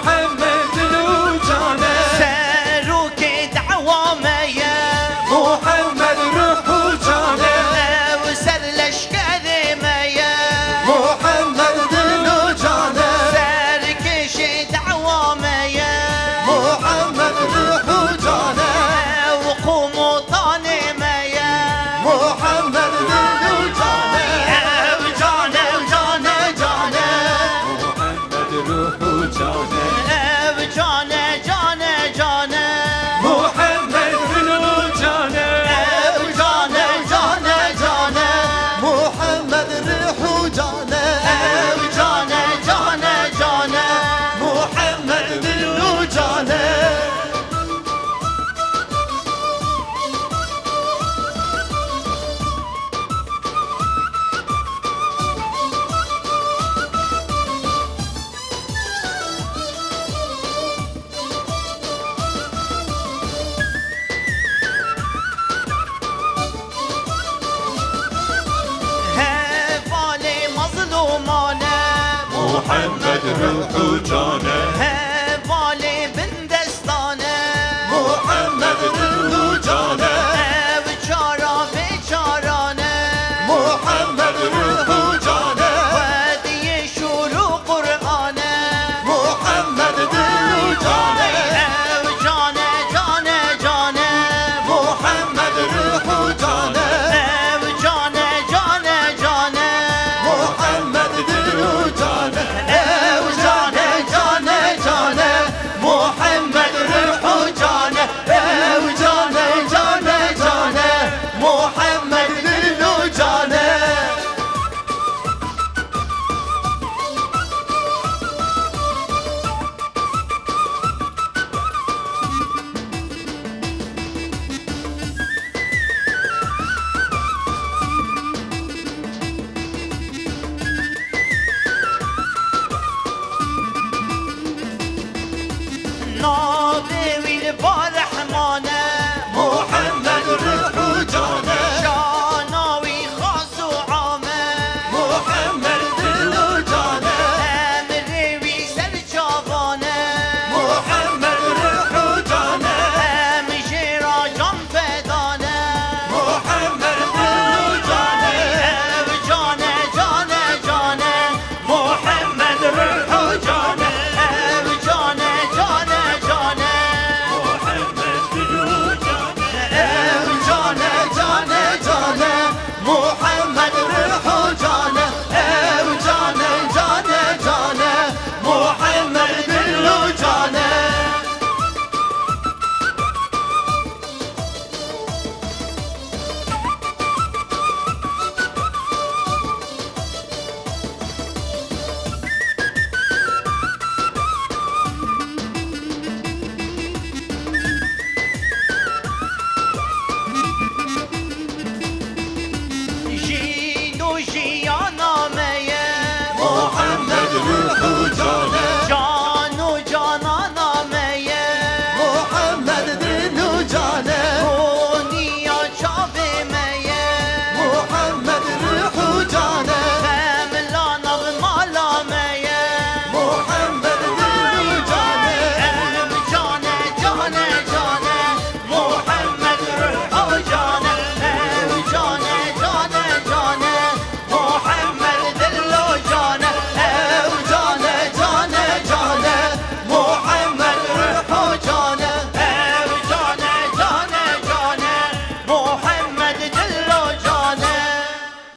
محمد رو جانه سروك دعوامه يا محمد روح و جانه وسر لشكر ما يا محمد رو جانه سركش دعوامه يا محمد روح و جانه وقوموا طاني ما يا محمد رو جانه وجانه وجانه جانه محمد روح و جانه وجانه جانه جانه محمد رو جانه وجانه جانه جانه محمد روح و جانه وجانه جانه جانه محمد رو جانه هفالي مظلومانه محمد روح و جانه هفالي بندستانه محمد روح و جانه بچارا بچارانه محمد روح و جانه ودي شروع قرآنه محمد روح و جانه وجانه جانه جانه محمد روح و جانه وجانه جانه جانه محمد روح و جانه وجانه جانه جانه محمد روح و جانه وجانه جانه جانه محمد روح و جانه نابي والبارح